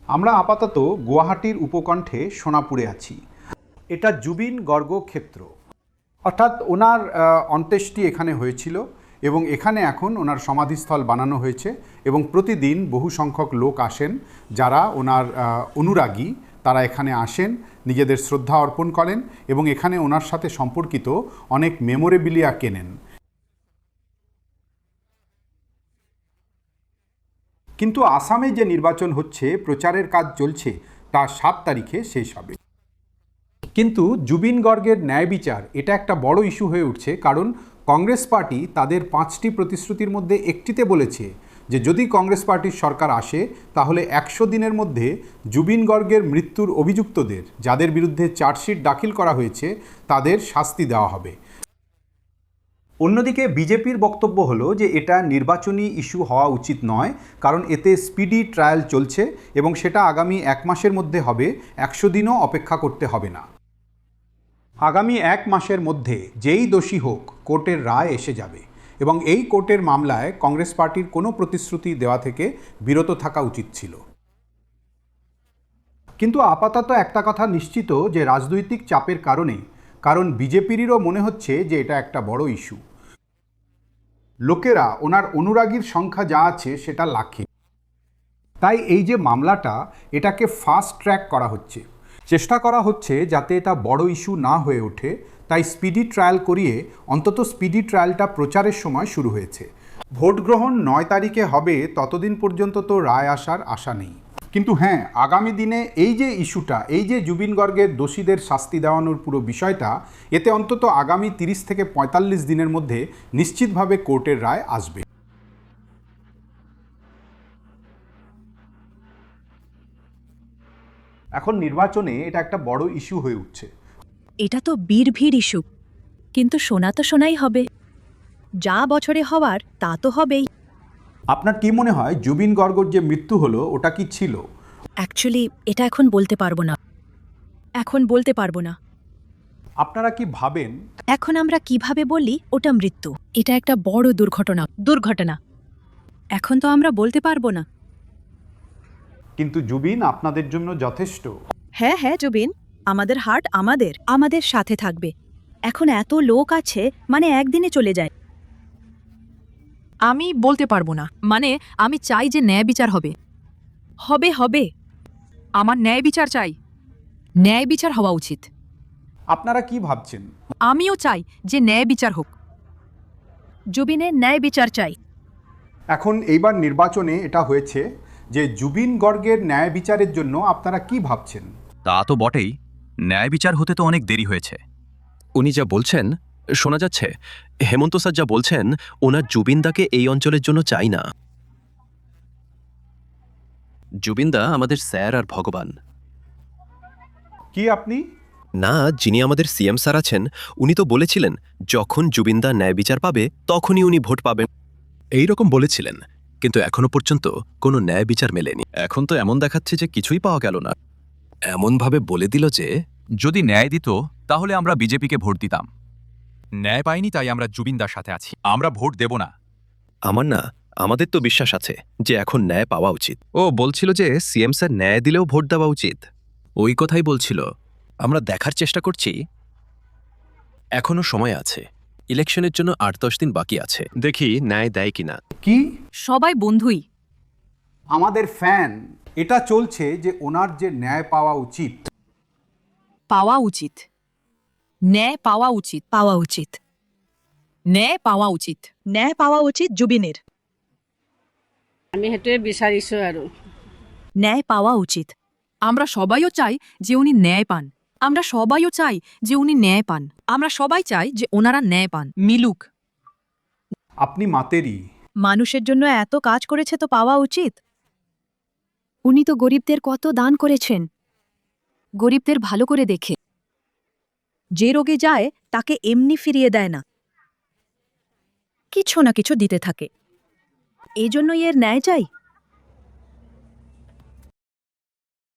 আমরা আপাতত গুয়াহাটির উপকণ্ঠে সোনাপুরে আছি। এটা জুবিন গর্গ ক্ষেত্র, অর্থাৎ ওনার অন্ত্যেষ্টি এখানে হয়েছিল এবং এখানে এখন ওনার সমাধিস্থল বানানো হয়েছে এবং প্রতিদিন বহু সংখ্যক লোক আসেন যারা ওনার অনুরাগী, তারা এখানে আসেন, নিজেদের শ্রদ্ধা অর্পণ করেন এবং এখানে ওনার সাথে সম্পর্কিত অনেক মেমোরেবিলিয়া কেনেন। কিন্তু আসামে যে নির্বাচন হচ্ছে, প্রচারের কাজ চলছে, তা 7 তারিখে শেষ হবে। কিন্তু জুবিন গর্গের ন্যায় বিচার এটা একটা বড় ইস্যু হয়ে উঠছে, কারণ কংগ্রেস পার্টি তাদের 5টি প্রতিশ্রুতির মধ্যে একটিতে বলেছে যে যদি কংগ্রেস পার্টির সরকার আসে তাহলে 100 দিনের মধ্যে জুবিন গর্গের মৃত্যুর অভিযুক্তদের, যাদের বিরুদ্ধে চার্জশিট দাখিল করা হয়েছে, তাদের শাস্তি দেওয়া হবে। অন্যদিকে বিজেপির বক্তব্য হলো যে এটা নির্বাচনী ইস্যু হওয়া উচিত নয়, কারণ এতে স্পিডি ট্রায়াল চলছে এবং সেটা আগামী 1 মাসের মধ্যে হবে, 100 দিনও অপেক্ষা করতে হবে না। আগামী 1 মাসের মধ্যে যেই দোষী হোক, কোর্টের রায় এসে যাবে এবং এই কোর্টের মামলায় কংগ্রেস পার্টির কোনো প্রতিশ্রুতি দেওয়া থেকে বিরত থাকা উচিত ছিল। কিন্তু আপাতত একটা কথা নিশ্চিত যে রাজনৈতিক চাপের কারণ বিজেপিরও মনে হচ্ছে যে এটা একটা বড় ইস্যু। লোকেরা, ওনার অনুরাগীর সংখ্যা যা আছে সেটা লাখে, তাই এই যে মামলাটা, এটাকে ফাস্ট ট্র্যাক করা হচ্ছে, চেষ্টা করা হচ্ছে যাতে এটা বড় ইস্যু না হয়ে ওঠে। তাই স্পিডি ট্রায়াল করিয়ে অন্তত স্পিডি ট্রায়ালটা প্রচারের সময় শুরু হয়েছে। ভোট গ্রহণ 9 তারিখে হবে, ততদিন পর্যন্ত তো রায় আসার আশা নেই। কিন্তু হ্যাঁ, আগামী দিনে এই যে ইস্যুটা, এই যে জুবিন গর্গের দোষীদের শাস্তি দেওয়ানোর পুরো বিষয়টা, এতে অন্তত আগামী 30 থেকে 45 দিনের মধ্যে নিশ্চিতভাবে কোর্টের রায় আসবে। এখন নির্বাচনে এটা একটা বড় ইস্যু হয়ে উঠছে। এটা তো ভিড় ইস্যু, কিন্তু শোনা তো শোনাই হবে। যা বছরে হওয়ার তা তো হবেই। আপনার কি মনে হয় জুবিন গর্গর যে মৃত্যু হলো ওটা কি ছিল? অ্যাকচুয়ালি এটা এখন বলতে পারবো না। আপনারা কি ভাবেন? এখন আমরা কিভাবে বলি ওটা মৃত্যু? এটা একটা বড় দুর্ঘটনা। এখন তো আমরা বলতে পারবো না। কিন্তু জুবিন আপনাদের জন্য যথেষ্ট। হ্যাঁ জুবিন, আমাদের হার্ট আমাদের সাথে থাকবে। এখন এত লোক আছে, মানে একদিনে চলে যায়। আমি বলতে পারবো না, মানে আমি চাই যে ন্যায় বিচার হবে। হবে। আমার ন্যায় বিচার চাই, ন্যায় বিচার হওয়া উচিত। আপনারা কি ভাবছেন? আমিও চাই যে ন্যায় বিচার হোক। জুবিনের ন্যায় বিচার চাই। এখন এইবার নির্বাচনে এটা হয়েছে যে জুবিন গর্গের ন্যায় বিচারের জন্য আপনারা কি ভাবছেন? তা তো বটেই, ন্যায় বিচার হতে তো অনেক দেরি হয়েছে। উনি যা বলছেন, শোনা যাচ্ছে হেমন্ত স্যার যা বলছেন, ওনার জুবিনদাকে এই অঞ্চলের জন্য চাই না। জুবিনদা আমাদের স্যার আর ভগবান। কি আপনি? না, যিনি আমাদের সিএম স্যার আছেন, উনি তো বলেছিলেন যখন জুবিনদা ন্যায় বিচার পাবে তখনই উনি ভোট পাবেন, এই রকম বলেছিলেন। কিন্তু এখনো পর্যন্ত কোনো ন্যায় বিচার মেলেনি। এখন তো এমন দেখাচ্ছে যে কিছুই পাওয়া গেল না। এমনভাবে বলে দিল যে যদি ন্যায় দিত তাহলে আমরা বিজেপিকে ভোট দিতাম। ন্যায় পাইনি, তাই আমরা জুবিনদার সাথে আছি। আমরা ভোট দেব না। আমাদের তো বিশ্বাস আছে যে এখন ন্যায় পাওয়া উচিত। ও বলছিল যে সিএম স্যার ন্যায় দিলেও ভোট দেওয়া উচিত, ওই কথাই বলছিল। আমরা দেখার চেষ্টা করছি, এখনো সময় আছে। ইলেকশনের জন্য 8-10 দিন বাকি আছে, দেখি ন্যায় দেয় কিনা। কি? সবাই বন্ধুই। আমাদের ফ্যান। এটা চলছে যে ওনার যে ন্যায় পাওয়া উচিত। ন্যায় পাওয়া উচিত জুবিনের। আমি সেইটোৱে বিচাৰিছোঁ আৰু। ন্যায় পাওয়া উচিত। আমরা সবাইও চাই যে উনি ন্যায় পান। আমরা সবাই চাই যে ওনারা ন্যায় পান, মিলুক। আপনি মাতেরি। মানুষের জন্য এত কাজ করেছে তো পাওয়া উচিত। উনি তো গরিবদের কত দান করেছেন, গরিবদের ভালো করে দেখে। যে রোগে যায় তাকে এমনি ফিরিয়ে দেয় না, কিছু না কিছু দিতে থাকে। এই জন্যই এর ন্যায় চাই।